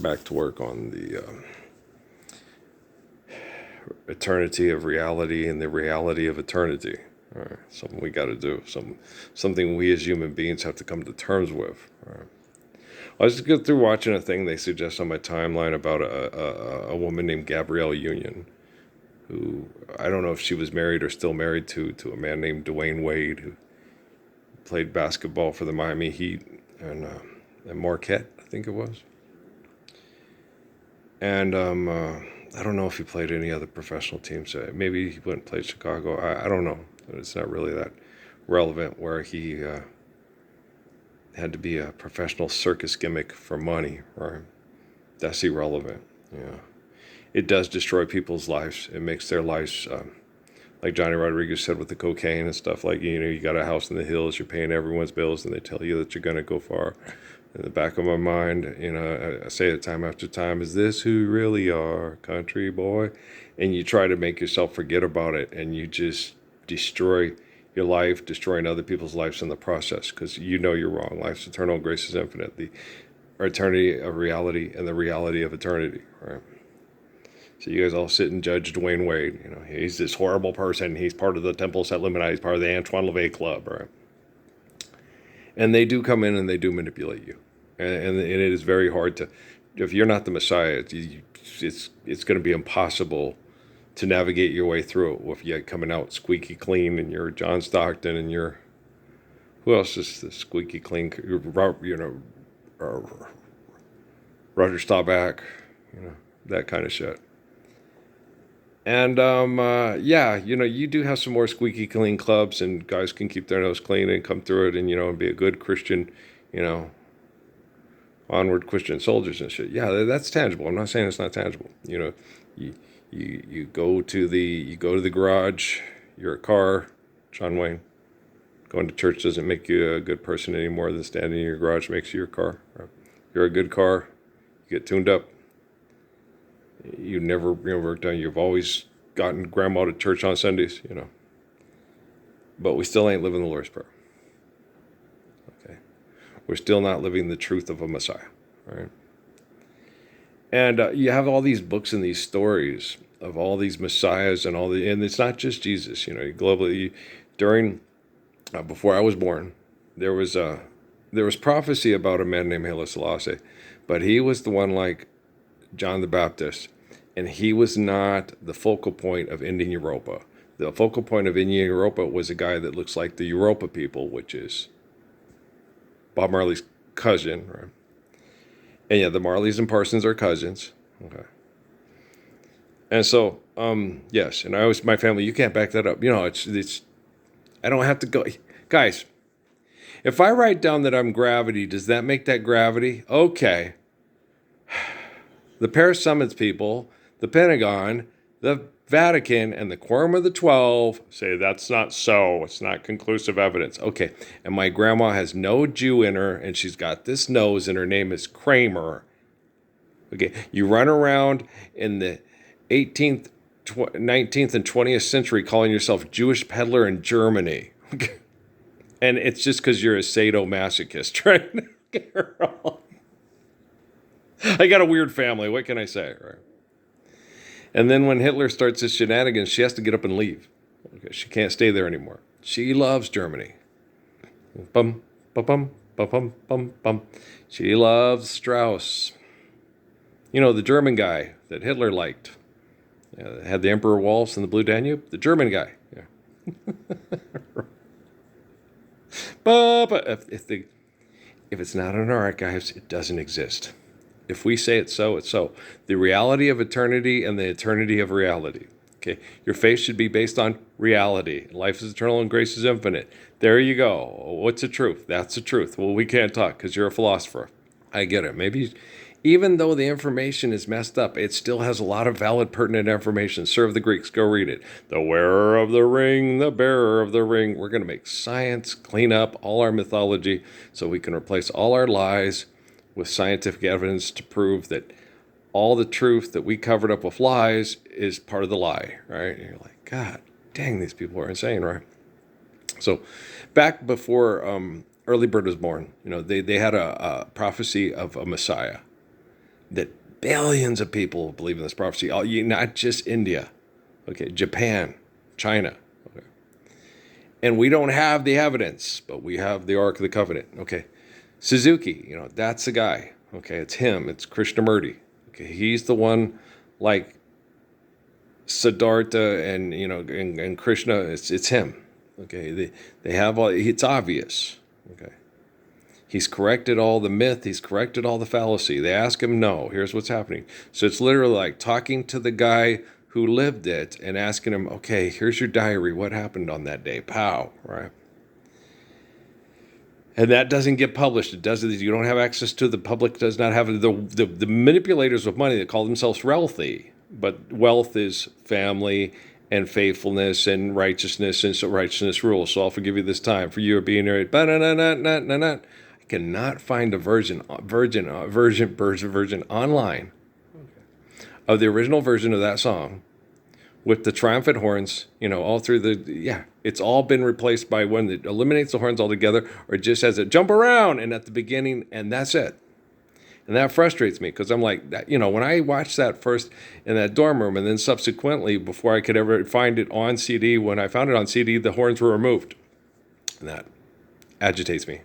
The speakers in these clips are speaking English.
Back to work on the eternity of reality and the reality of eternity. All right, something we got to do. Something we as human beings have to come to terms with. All right. I was just going through watching a thing they suggest on my timeline about a woman named Gabrielle Union, who I don't know if she was married or still married to a man named Dwayne Wade, who played basketball for the Miami Heat and Marquette, I think it was. And I don't know if he played any other professional teams. Maybe he went and played Chicago. I don't know. It's not really that relevant where he had to be a professional circus gimmick for money, right? That's irrelevant. Yeah. It does destroy people's lives. It makes their lives, like Johnny Rodriguez said with the cocaine and stuff, like, you got a house in the hills, you're paying everyone's bills, and they tell you that you're going to go far. In the back of my mind, I say it time after time, is this who you really are, country boy? And you try to make yourself forget about it, and you just destroy your life, destroying other people's lives in the process, because you know you're wrong. Life's eternal, grace is infinite. The eternity of reality and the reality of eternity, right? So you guys all sit and judge Dwayne Wade. He's this horrible person. He's part of the Temple's Illuminati. He's part of the Antoine LaVey Club, right? And they do come in and they do manipulate you. And it is very hard to, if you're not the Messiah, it's going to be impossible to navigate your way through it. If you're coming out squeaky clean and you're John Stockton and you're, who else is the squeaky clean, Roger Staubach, that kind of shit. And yeah, you do have some more squeaky clean clubs, and guys can keep their nose clean and come through it, and be a good Christian, onward Christian soldiers and shit. Yeah, that's tangible. I'm not saying it's not tangible. You go to the garage. You're a car, John Wayne. Going to church doesn't make you a good person any more than standing in your garage makes you your car. You're a good car. You get tuned up. You never worked on. You've always gotten grandma to church on Sundays. But we still ain't living the Lord's Prayer. Okay, we're still not living the truth of a Messiah, right? And you have all these books and these stories of all these messiahs and it's not just Jesus. Globally, during before I was born, there was prophecy about a man named Haile Selassie, but he was the one like John the Baptist, and he was not the focal point of ending Europa. The focal point of ending Europa was a guy that looks like the Europa people, which is Bob Marley's cousin, right? And yeah, the Marleys and Parsons are cousins. Okay. And so, yes, and my family, you can't back that up. It's, I don't have to go. Guys, if I write down that I'm gravity, does that make that gravity? Okay. The Paris Summits people, the Pentagon, the Vatican, and the Quorum of the 12 say that's not so. It's not conclusive evidence. Okay, and my grandma has no Jew in her, and she's got this nose, and her name is Kramer. Okay, you run around in the 18th, 19th, and 20th century calling yourself Jewish peddler in Germany. And it's just because you're a sadomasochist, right? I got a weird family. What can I say, right? And then when Hitler starts his shenanigans, she has to get up and leave. Okay, she can't stay there anymore. She loves Germany. Bum, bum, bum, bum, bum, bum, bum. She loves Strauss. The German guy that Hitler liked. Had the Emperor Waltz and the Blue Danube. The German guy. Yeah. But if it's not in our archives, it doesn't exist. If we say it's so, it's so. The reality of eternity and the eternity of reality. Okay, your faith should be based on reality. Life is eternal and grace is infinite. There you go. What's the truth? That's the truth. Well, we can't talk because you're a philosopher. I get it. Maybe, even though the information is messed up, it still has a lot of valid, pertinent information. Serve the Greeks. Go read it. The wearer of the ring, the bearer of the ring. We're going to make science clean up all our mythology so we can replace all our lies with scientific evidence to prove that all the truth that we covered up with lies is part of the lie, right? And you're like, God dang, these people are insane, right? So back before Early Bird was born, they had a prophecy of a Messiah. that billions of people believe in this prophecy. Not just India, okay, Japan, China. Okay. And we don't have the evidence, but we have the Ark of the Covenant. Okay. Suzuki, that's the guy. Okay, it's him. It's Krishnamurti. Okay, he's the one, like Siddhartha and Krishna. It's him. Okay, they have all. It's obvious. Okay, he's corrected all the myth. He's corrected all the fallacy. They ask him, no. Here's what's happening. So it's literally like talking to the guy who lived it and asking him, okay, here's your diary. What happened on that day? Pow, right? And that doesn't get published. It doesn't. You don't have access to. The public does not have the manipulators of money that call themselves wealthy. But wealth is family and faithfulness and righteousness, and so righteousness rules. So I'll forgive you this time for you being married. I cannot find a version online of the original version of that song with the triumphant horns, all through it's all been replaced by one that eliminates the horns altogether, or just has it jump around and at the beginning, and that's it. And that frustrates me because I'm like, when I watched that first in that dorm room, and then subsequently, before I could ever find it on CD, when I found it on CD, the horns were removed. And that agitates me.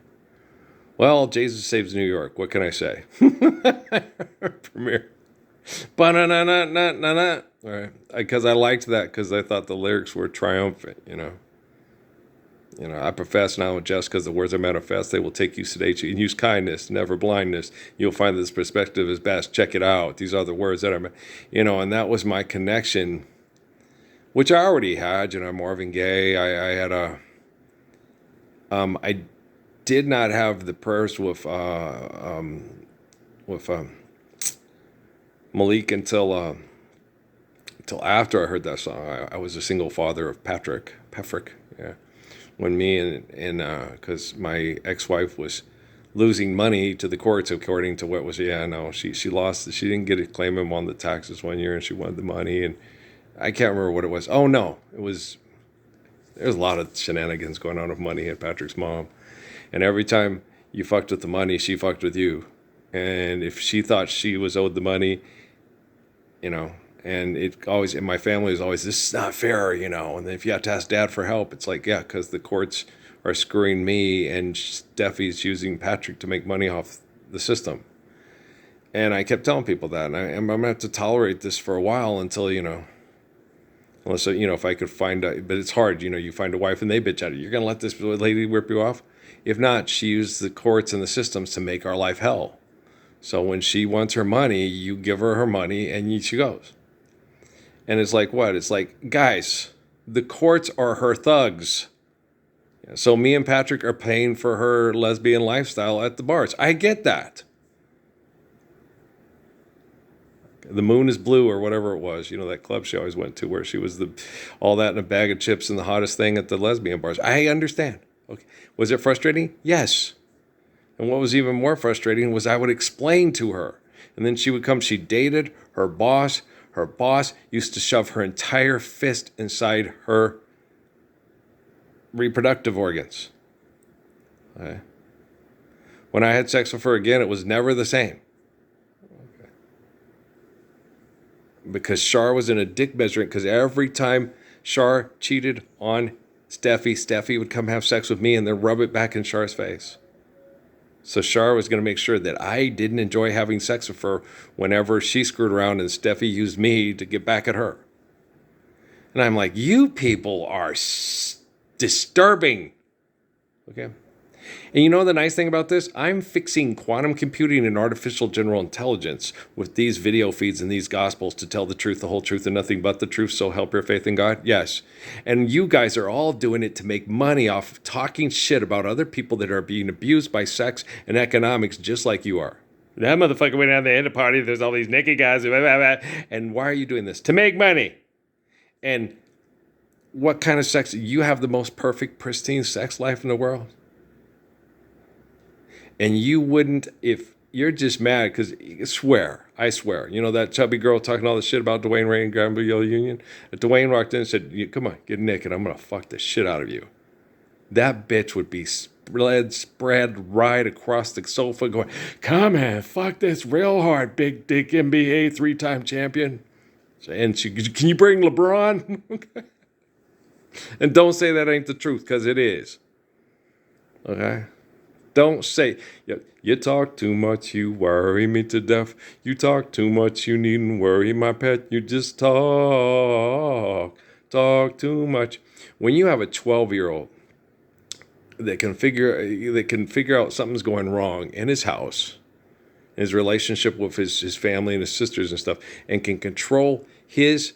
Well, Jesus Saves New York. What can I say? Premiere. Ba-na-na-na-na-na-na. All right, because I liked that because I thought the lyrics were triumphant. I profess now just because the words I manifest, they will take you, sedate you, and use kindness, never blindness. You'll find this perspective is best. Check it out. These are the words that I'm, and that was my connection, which I already had. Marvin Gaye. I had I did not have the prayers with Malik until after I heard that song. I was a single father of Patrick, yeah. When me and because my ex-wife was losing money to the courts according to what was, she lost, she didn't get to claim him on the taxes one year, and she wanted the money, and I can't remember what it was. Oh no, there's a lot of shenanigans going on with money at Patrick's mom, and every time you fucked with the money, she fucked with you, and if she thought she was owed the money, and it always, in my family, is always, this is not fair, and then if you have to ask Dad for help, it's like, yeah, because the courts are screwing me, and Steffi's using Patrick to make money off the system. And I kept telling people that, and I'm going to have to tolerate this for a while until, unless, if I could find out, but it's hard, you find a wife and they bitch at you. You're going to let this lady rip you off? If not, she used the courts and the systems to make our life hell. So when she wants her money, you give her money, and she goes. And it's like, what? It's like, guys, the courts are her thugs. So me and Patrick are paying for her lesbian lifestyle at the bars. I get that. The moon is blue, or whatever it was, that club she always went to where she was all that in a bag of chips and the hottest thing at the lesbian bars. I understand. Okay. Was it frustrating? Yes. And what was even more frustrating was I would explain to her. And then she would come, she dated her boss. Her boss used to shove her entire fist inside her reproductive organs. Okay. When I had sex with her again, it was never the same. Okay. Because Shar was in a dick measuring, because every time Shar cheated on Steffi would come have sex with me and then rub it back in Shar's face. So Shar was going to make sure that I didn't enjoy having sex with her whenever she screwed around and Steffi used me to get back at her. And I'm like, you people are disturbing. Okay. And the nice thing about this? I'm fixing quantum computing and artificial general intelligence with these video feeds and these gospels to tell the truth, the whole truth, and nothing but the truth, so help your faith in God? Yes. And you guys are all doing it to make money off of talking shit about other people that are being abused by sex and economics just like you are. That motherfucker went down there at the party, there's all these naked guys, blah, blah, blah. And why are you doing this? To make money. And what kind of sex? You have the most perfect, pristine sex life in the world. And you wouldn't, if you're just mad, because I swear, that chubby girl talking all this shit about Dwayne Ray and Gabrielle Union. If Dwayne walked in and said, come on, get naked, I'm going to fuck the shit out of you. That bitch would be spread right across the sofa going, come on, fuck this real hard, big dick NBA 3-time champion. And she, can you bring LeBron? And don't say that ain't the truth, because it is. Okay? Don't say, you talk too much, you worry me to death. You talk too much, you needn't worry, my pet. You just talk too much. When you have a 12-year-old that can figure out something's going wrong in his house, his relationship with his family and his sisters and stuff, and can control his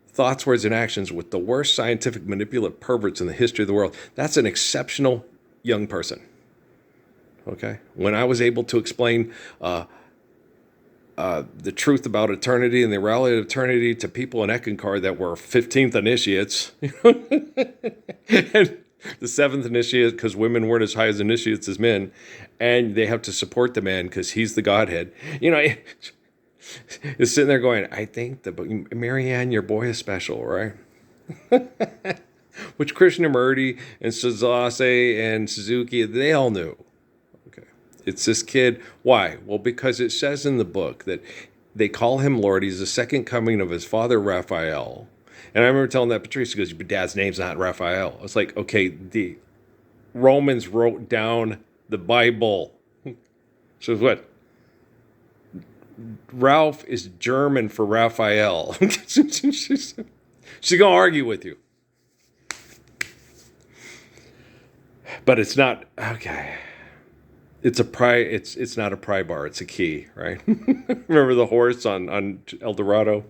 thoughts, words, and actions with the worst scientific manipulative perverts in the history of the world, that's an exceptional young person. Okay? When I was able to explain the truth about eternity and the reality of eternity to people in Eckankar that were 15th initiates, and the 7th initiate, because women weren't as high as initiates as men, and they have to support the man because he's the Godhead. Is sitting there going, I think Marianne, your boy is special, right? Which Krishnamurti and Sazase and Suzuki, they all knew. Okay, it's this kid. Why? Well, because it says in the book that they call him Lord. He's the second coming of his father, Raphael. And I remember telling that Patrice, she goes, your dad's name's not Raphael. I was like, okay, the Romans wrote down the Bible. So what? Ralph is German for Raphael. She's going to argue with you. But it's not, okay. It's not a pry bar, it's a key, right? Remember the horse on El Dorado?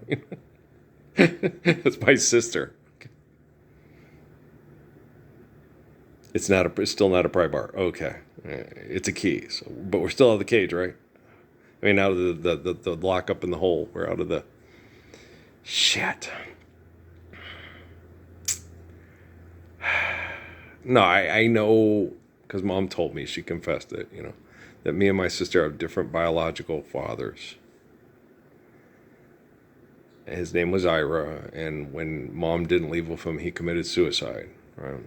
That's my sister. It's still not a pry bar. Okay. It's a key. So, but we're still out of the cage, right? I mean, out of the lock up in the hole. We're out of the shit. No, I know, because Mom told me, she confessed it, that me and my sister have different biological fathers. His name was Ira, and when Mom didn't leave with him, he committed suicide, right?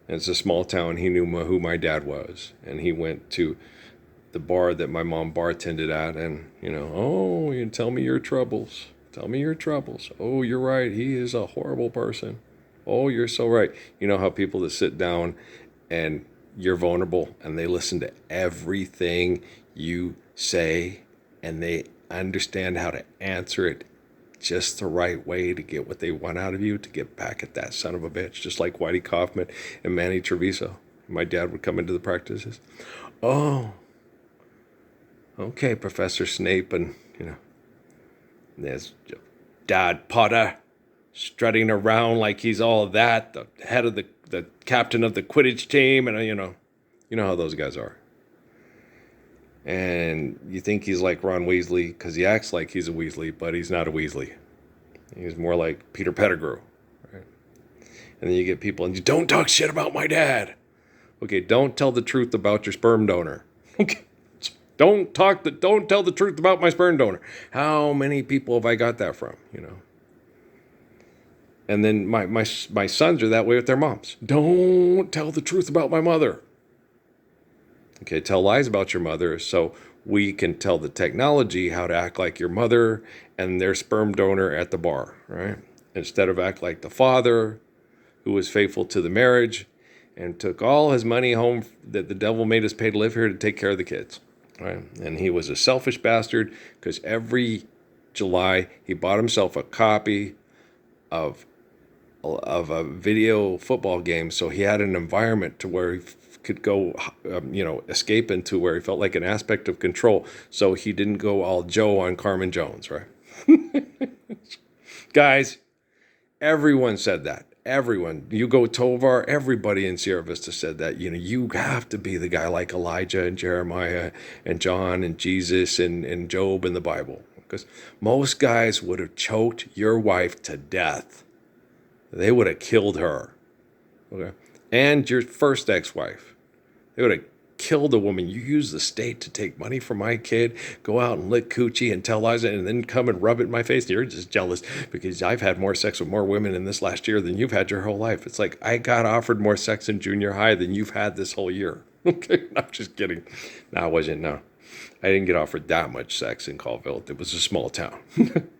And it's a small town. He knew who my dad was, and he went to the bar that my mom bartended at, and, oh, you tell me your troubles. Tell me your troubles. Oh, you're right. He is a horrible person. Oh, you're so right. You know how people that sit down and you're vulnerable and they listen to everything you say and they understand how to answer it just the right way to get what they want out of you, to get back at that son of a bitch, just like Whitey Kaufman and Manny Treviso. My dad would come into the practices. Oh, okay, Professor Snape, and, there's Dad Potter strutting around like he's all of that, the head of the captain of the Quidditch team, and, you know how those guys are. And you think he's like Ron Weasley because he acts like he's a Weasley, but he's not a Weasley. He's more like Peter Pettigrew, right? And then you get people, and you don't talk shit about my dad. Okay, don't tell the truth about your sperm donor. Okay, don't tell the truth about my sperm donor. How many people have I got that from? And then my sons are that way with their moms. Don't tell the truth about my mother. Okay, tell lies about your mother so we can tell the technology how to act like your mother and their sperm donor at the bar, right? Instead of act like the father who was faithful to the marriage and took all his money home that the devil made us pay to live here to take care of the kids, right? And he was a selfish bastard because every July he bought himself a copy of a video football game so he had an environment to where he could go, escape into, where he felt like an aspect of control, so he didn't go all Joe on Carmen Jones, right? Guys, everyone said that. Everyone. You go Tovar, everybody in Sierra Vista said that. You have to be the guy like Elijah and Jeremiah and John and Jesus and Job in the Bible, because most guys would have choked your wife to death. They would have killed her. Okay? And your first ex-wife. They would have killed a woman. You use the state to take money from my kid, go out and lick coochie and tell lies, and then come and rub it in my face. And you're just jealous because I've had more sex with more women in this last year than you've had your whole life. It's like, I got offered more sex in junior high than you've had this whole year. Okay, I'm just kidding. No, I wasn't. No, I didn't get offered that much sex in Colville. It was a small town.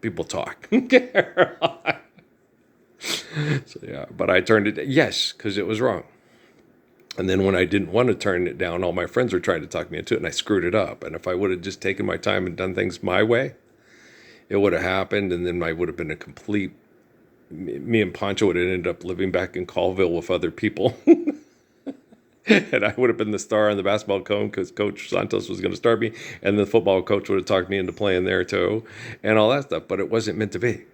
People talk. So yeah, but I turned it, yes, because it was wrong. And then when I didn't want to turn it down, all my friends were trying to talk me into it, and I screwed it up. And if I would have just taken my time and done things my way, it would have happened, and then I would have been a complete, me and Pancho would have ended up living back in Colville with other people. And I would have been the star on the basketball cone because Coach Santos was going to start me, and the football coach would have talked me into playing there too, and all that stuff. But it wasn't meant to be.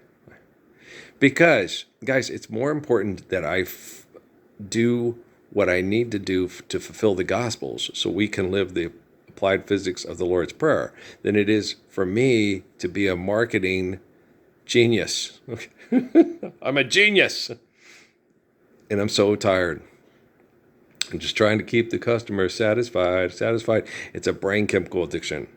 Because, guys, it's more important that I do what I need to do to fulfill the Gospels so we can live the applied physics of the Lord's Prayer than it is for me to be a marketing genius. I'm a genius. And I'm so tired. I'm just trying to keep the customer satisfied. It's a brain chemical addiction.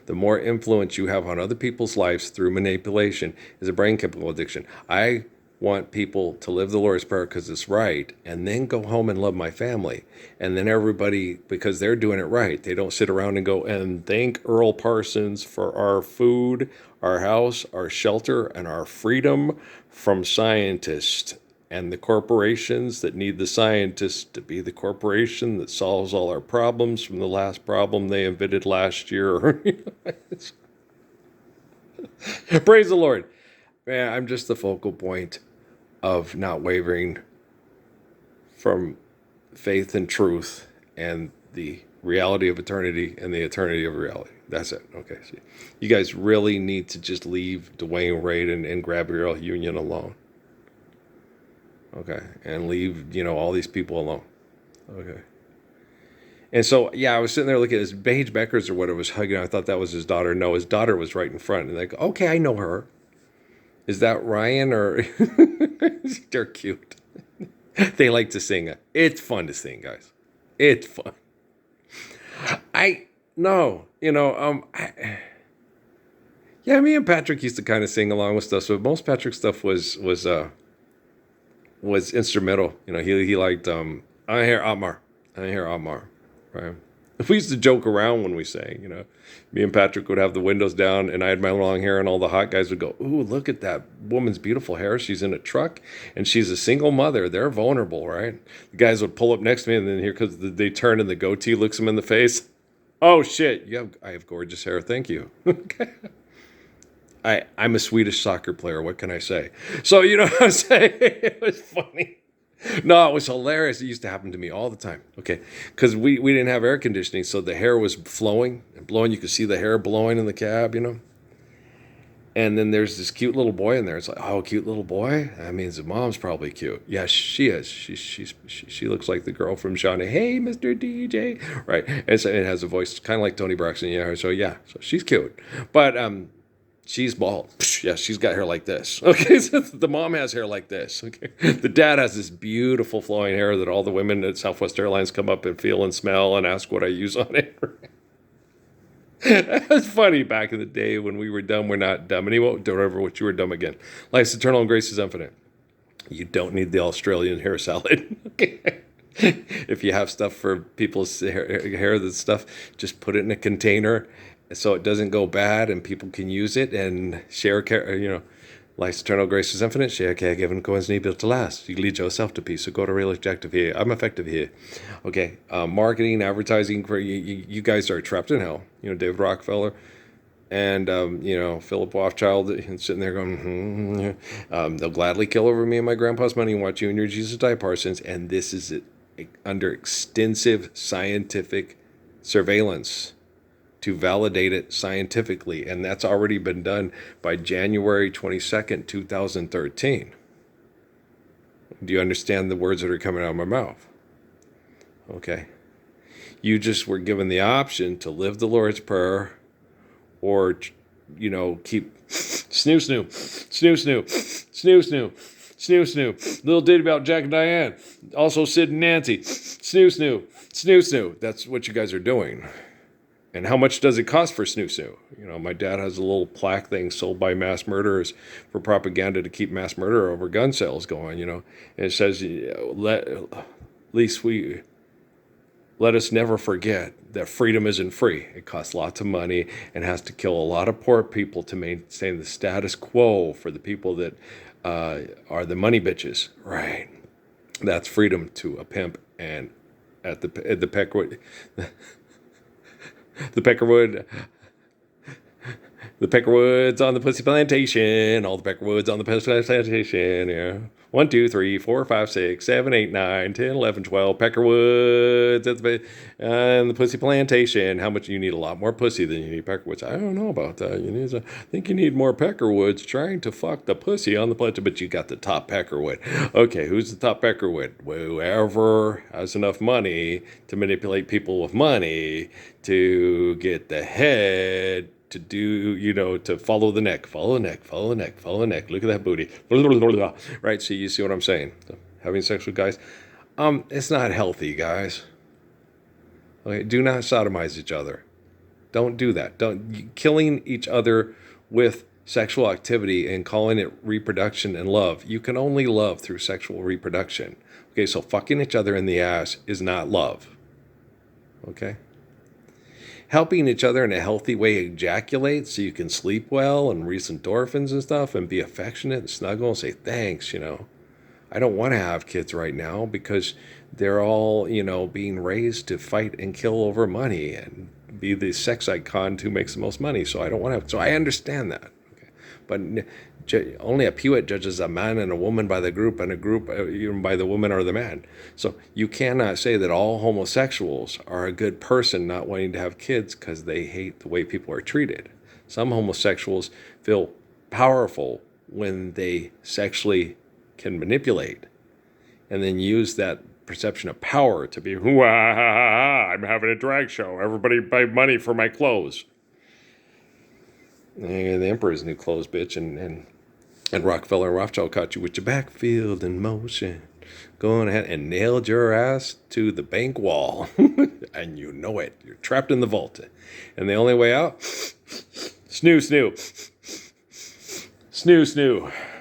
The more influence you have on other people's lives through manipulation is a brain chemical addiction. I want people to live the Lord's Prayer because it's right, and then go home and love my family. And then everybody, because they're doing it right, they don't sit around and go, and thank Earl Parsons for our food, our house, our shelter, and our freedom from scientists and the corporations that need the scientists to be the corporation that solves all our problems from the last problem they invented last year. Praise the Lord. Man, I'm just the focal point of not wavering from faith and truth and the reality of eternity and the eternity of reality. That's it. Okay. So you guys really need to just leave Dwayne Wade and Gabrielle Union alone. Okay. And leave, all these people alone. Okay. And so, yeah, I was sitting there looking at this Paige Beckers or whatever was hugging. I thought that was his daughter. No, his daughter was right in front. And they go, okay, I know her. Is that Ryan or they're cute. They like to sing. It's fun to sing, guys. It's fun. Me and Patrick used to kind of sing along with stuff. So most Patrick's stuff was instrumental. He liked I hear Amar, right? We used to joke around when we sang, Me and Patrick would have the windows down, and I had my long hair, and all the hot guys would go, ooh, look at that woman's beautiful hair. She's in a truck, and she's a single mother. They're vulnerable, right? The guys would pull up next to me, and then here comes they turn, and the goatee looks them in the face. Oh, shit, I have gorgeous hair. Thank you. Okay. I'm a Swedish soccer player. What can I say? So, what I'm saying? It was funny. No, it was hilarious. It used to happen to me all the time. Okay, because we didn't have air conditioning, so the hair was flowing and blowing. You could see the hair blowing in the cab, And then there's this cute little boy in there. It's like, oh, cute little boy? That means the mom's probably cute. Yes, she is. She looks like the girl from Shawnee. Hey, Mr. DJ. Right. And so it has a voice kind of like Toni Braxton. Yeah. So she's cute. But she's bald. Yeah, she's got hair like this. Okay, so the mom has hair like this. Okay, the dad has this beautiful flowing hair that all the women at Southwest Airlines come up and feel and smell and ask what I use on it. That was funny back in the day when we were dumb. We're not dumb anymore. Don't ever wish you were dumb again. Life's eternal and grace is infinite. You don't need the Australian hair salad. Okay. If you have stuff for people's hair, that stuff, just put it in a container so it doesn't go bad and people can use it and share, life's eternal grace is infinite. Share care given coins need built to last. You lead yourself to peace. So go to real objective here. I'm effective here. Okay. Marketing, advertising, you guys are trapped in hell. David Rockefeller and, Philip Rothschild sitting there going, they'll gladly kill over me and my grandpa's money and watch you and your Jesus die, Parsons. And this is under extensive scientific surveillance to validate it scientifically. And that's already been done by January 22nd, 2013. Do you understand the words that are coming out of my mouth? Okay. You just were given the option to live the Lord's Prayer or, keep snoo. Little ditty about Jack and Diane. Also Sid and Nancy. Snoo. Snoo. That's what you guys are doing. And how much does it cost for snoo? You know, my dad has a little plaque thing sold by mass murderers for propaganda to keep mass murder over gun sales going, you know. And it says, let us never forget that freedom isn't free. It costs lots of money and has to kill a lot of poor people to maintain the status quo for the people that are the money bitches. Right. That's freedom to a pimp. And at the Peckerwood, the Peckerwoods on the pussy plantation, all the Peckerwoods on the pussy plantation, yeah. 1, 2, 3, 4, 5, 6, 7, 8, 9, 10, 11, 12 Peckerwoods at the pussy plantation. How much? You need a lot more pussy than you need Peckerwoods. I don't know about that. I think you need more Peckerwoods trying to fuck the pussy on the plantation, but you got the top Peckerwood. Okay, who's the top Peckerwood? Whoever has enough money to manipulate people with money to get the head to do, to follow the neck. Look at that booty. Right? So you see what I'm saying? So having sex with guys, it's not healthy, guys. Okay, do not sodomize each other. Don't do that. Killing each other with sexual activity and calling it reproduction and love. You can only love through sexual reproduction. Okay, so fucking each other in the ass is not love. Okay? Helping each other in a healthy way ejaculate so you can sleep well and release endorphins and stuff and be affectionate and snuggle and say thanks, I don't want to have kids right now because they're all, being raised to fight and kill over money and be the sex icon who makes the most money. So I don't want to have, so I understand that. Okay. But only a Pewitt judges a man and a woman by the group, and a group even by the woman or the man. So you cannot say that all homosexuals are a good person not wanting to have kids because they hate the way people are treated. Some homosexuals feel powerful when they sexually can manipulate and then use that perception of power to be, I'm having a drag show. Everybody buy money for my clothes. And the Emperor's new clothes, bitch, and Rockefeller and Rothschild caught you with your backfield in motion, going ahead and nailed your ass to the bank wall, and you know it. You're trapped in the vault, and the only way out, snoo,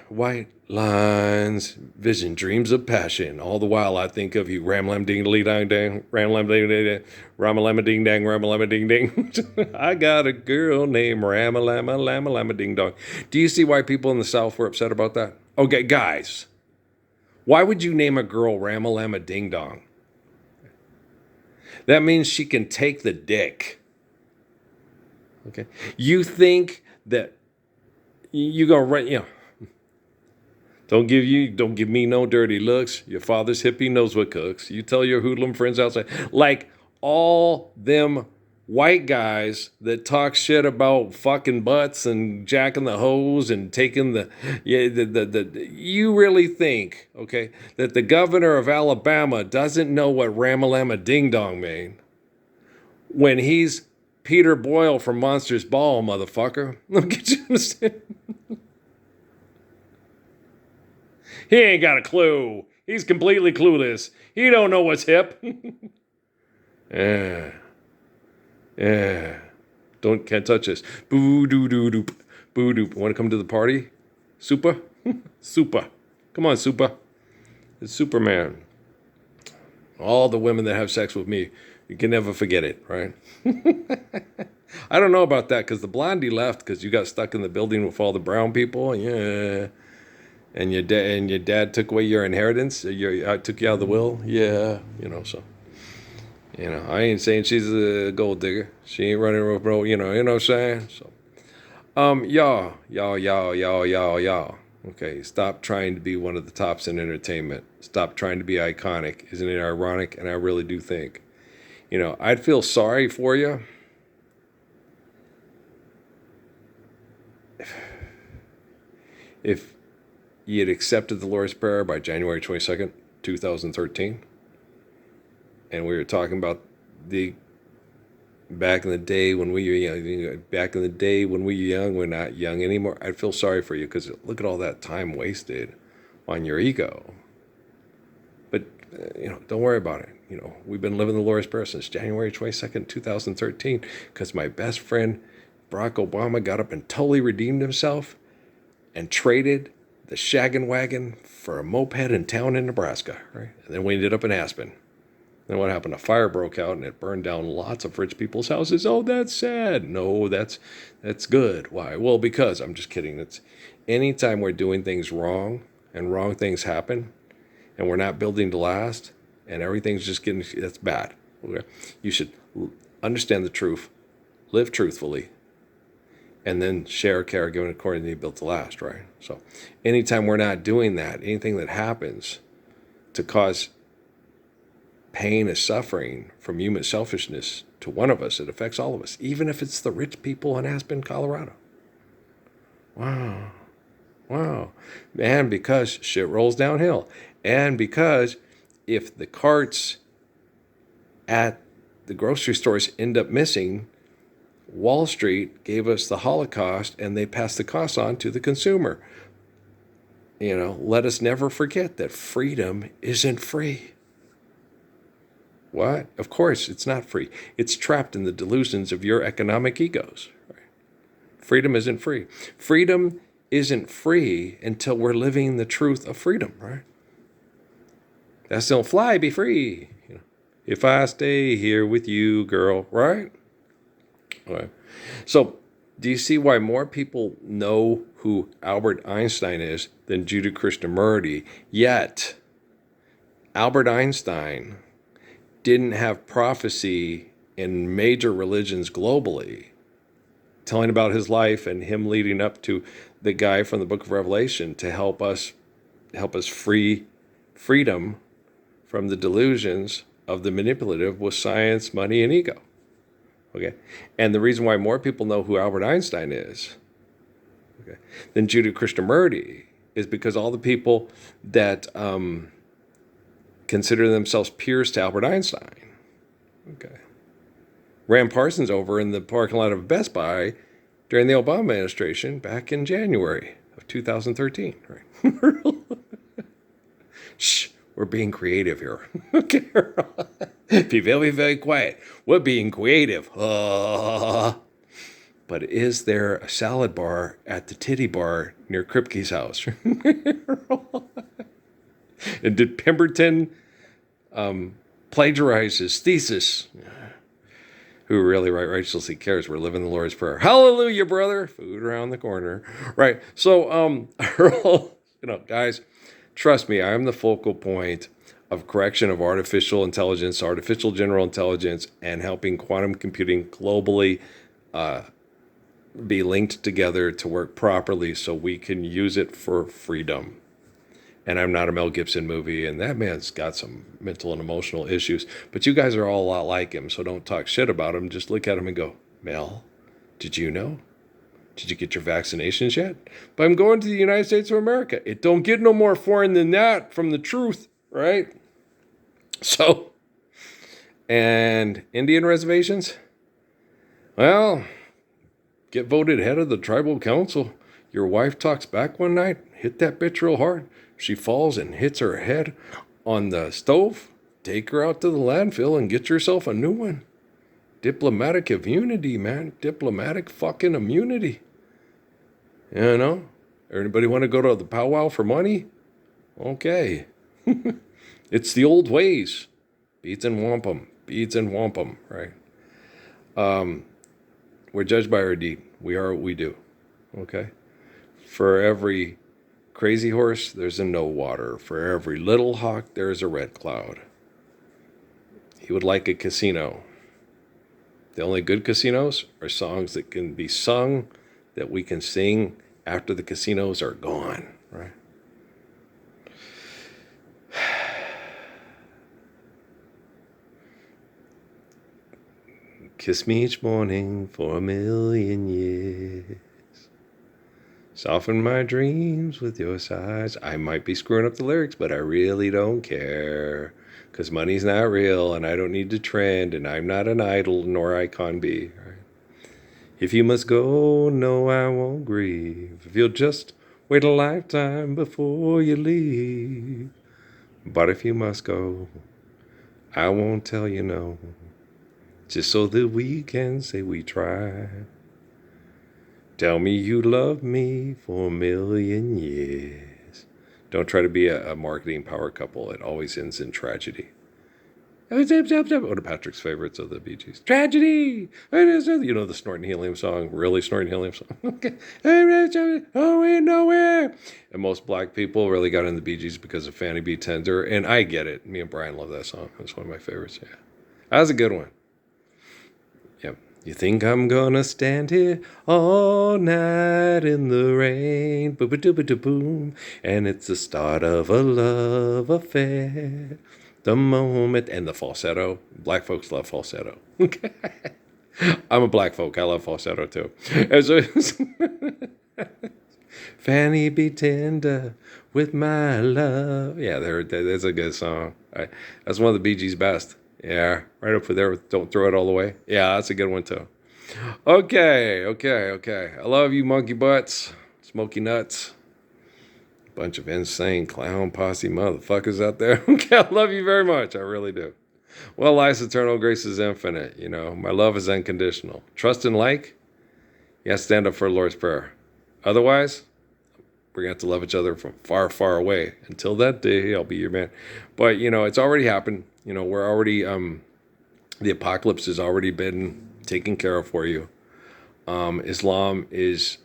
white lines, vision, dreams of passion. All the while I think of you, ram-lam ding-a-lee-dang-dang, ram-lam-ding-dang, ram-a-lam-a-ding-dang, ram-a-lam-a-ding-ding. I got a girl named ram-a-lam-a-lam-a-lam-a-ding-dong. Do you see why people in the South were upset about that? Okay, guys, why would you name a girl ram-a-lam-a-ding-dong? That means she can take the dick. Okay? You think that you go right, Don't give me no dirty looks. Your father's hippie knows what cooks. You tell your hoodlum friends outside. Like all them white guys that talk shit about fucking butts and jacking the hose and taking you really think, okay, that the governor of Alabama doesn't know what Ramalama Ding Dong mean when he's Peter Boyle from Monsters Ball, motherfucker? Don't you understand? He ain't got a clue. He's completely clueless. He don't know what's hip. Yeah. Can't touch this. Boo doo doo doop. Boo doop. Want to come to the party? Super? Super. Come on, Super. It's Superman. All the women that have sex with me, you can never forget it, right? I don't know about that because the blondie left because you got stuck in the building with all the brown people. Yeah. And your dad took away your inheritance. I took you out of the will. Yeah, so. I ain't saying she's a gold digger. She ain't running around, bro. You know what I'm saying. So, y'all. Okay, stop trying to be one of the tops in entertainment. Stop trying to be iconic. Isn't it ironic? And I really do think, I'd feel sorry for you. If he had accepted the Lord's Prayer by January 22nd, 2013. And we were talking about back in the day when we were young. Back in the day when we were young, we're not young anymore. I'd feel sorry for you because look at all that time wasted on your ego. But, don't worry about it. we've been living the Lord's Prayer since January 22nd, 2013, because my best friend, Barack Obama, got up and totally redeemed himself and traded the shaggin' wagon for a moped in town in Nebraska, right? And then we ended up in Aspen. Then what happened? A fire broke out and it burned down lots of rich people's houses. Oh, that's sad. No, that's good. Why? Well, because, I'm just kidding. It's anytime we're doing things wrong and wrong things happen and we're not building to last and everything's just getting, that's bad. Okay? You should understand the truth, live truthfully, and then share, care, given according to you built to last, right? So anytime we're not doing that, anything that happens to cause pain and suffering from human selfishness to one of us, it affects all of us, even if it's the rich people in Aspen, Colorado. Wow. And because shit rolls downhill. And because if the carts at the grocery stores end up missing, Wall Street gave us the Holocaust and they passed the cost on to the consumer. Let us never forget that freedom isn't free. What? Of course, it's not free. It's trapped in the delusions of your economic egos. Right? Freedom isn't free. Freedom isn't free until we're living the truth of freedom, right? That's don't fly, be free. If I stay here with you, girl, right? Right. So, do you see why more people know who Albert Einstein is than Judah Krishnamurti? Yet, Albert Einstein didn't have prophecy in major religions globally telling about his life and him leading up to the guy from the book of Revelation to help us freedom from the delusions of the manipulative with science, money, and ego. Okay, and the reason why more people know who Albert Einstein is, okay, than Judah Krishnamurti is because all the people that consider themselves peers to Albert Einstein, okay, ran Parsons over in the parking lot of Best Buy during the Obama administration back in January of 2013. Right? Shh, we're being creative here. Okay, be very, very quiet. We're being creative. But is there a salad bar at the titty bar near Kripke's house? And did Pemberton plagiarize his thesis? Who really, right? Righteously cares. We're living the Lord's Prayer. Hallelujah, brother. Food around the corner. Right. So, guys, trust me, I am the focal point of correction of artificial intelligence, artificial general intelligence, and helping quantum computing globally be linked together to work properly so we can use it for freedom. And I'm not a Mel Gibson movie, and that man's got some mental and emotional issues. But you guys are all a lot like him, so don't talk shit about him. Just look at him and go, Mel, did you know? Did you get your vaccinations yet? But I'm going to the United States of America. It don't get no more foreign than that from the truth, right? So, and Indian reservations? Well, get voted head of the tribal council. Your wife talks back one night, hit that bitch real hard. She falls and hits her head on the stove. Take her out to the landfill and get yourself a new one. Diplomatic immunity, man. Diplomatic fucking immunity. Everybody want to go to the powwow for money? Okay. It's the old ways. Beads and wampum. Beads and wampum, right? We're judged by our deed. We are what we do. Okay? For every crazy horse, there's a no water. For every little hawk, there's a red cloud. He would like a casino. The only good casinos are songs that can be sung, that we can sing after the casinos are gone, right? Kiss me each morning for a million years. Soften my dreams with your sighs. I might be screwing up the lyrics, but I really don't care. 'Cause money's not real, and I don't need to trend, and I'm not an idol, nor icon be. Right? If you must go, no, I won't grieve. If you'll just wait a lifetime before you leave. But if you must go, I won't tell you no, just so that we can say we tried. Tell me you love me for a million years. Don't try to be a marketing power couple. It always ends in tragedy. One of Patrick's favorites of the Bee Gees. Tragedy! You know the snorting helium song, really snorting helium song. Okay. Oh, ain't nowhere. And most black people really got into the Bee Gees because of Fanny B. Tender. And I get it. Me and Brian love that song. It's one of my favorites. Yeah. That was a good one. Yep. You think I'm gonna stand here all night in the rain, boom, and it's the start of a love affair. The moment and the falsetto. Black folks love falsetto. Okay. I'm a black folk. I love falsetto too. And so, Fanny be tender with my love. Yeah, that's a good song. That's one of the Bee Gees' best. Yeah, right up there with Don't Throw It All Away. Yeah, that's a good one too. Okay. I love you, monkey butts, smoky nuts. Bunch of insane clown posse motherfuckers out there. Okay, I love you very much. I really do. Well, life's eternal, grace is infinite. You know, my love is unconditional. Trust and like, yeah, stand up for the Lord's Prayer. Otherwise, we're going to have to love each other from far, far away. Until that day, I'll be your man. But, you know, it's already happened. You know, we're already, the apocalypse has already been taken care of for you. Islam is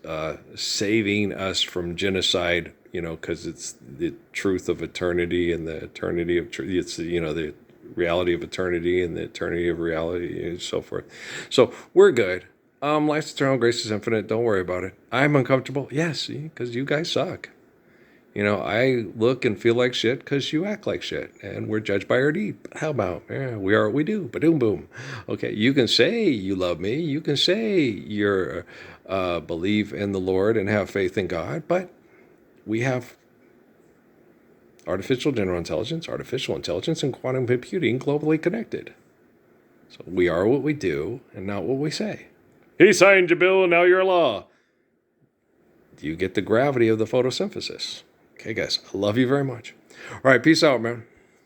saving us from genocide, you know, because it's the truth of eternity and the eternity of truth. It's, you know, the reality of eternity and the eternity of reality and so forth. So we're good. Life's eternal, grace is infinite. Don't worry about it. I'm uncomfortable. Yes, because you guys suck. You know, I look and feel like shit because you act like shit, and we're judged by our deed. How about, yeah, we are what we do, ba-doom boom. Okay, you can say you love me, you can say you're believe in the Lord and have faith in God, but we have artificial general intelligence, and quantum computing globally connected. So we are what we do and not what we say. He signed your bill, now you're a law. Do you get the gravity of the photosynthesis? Okay, guys, I love you very much. All right, peace out, man.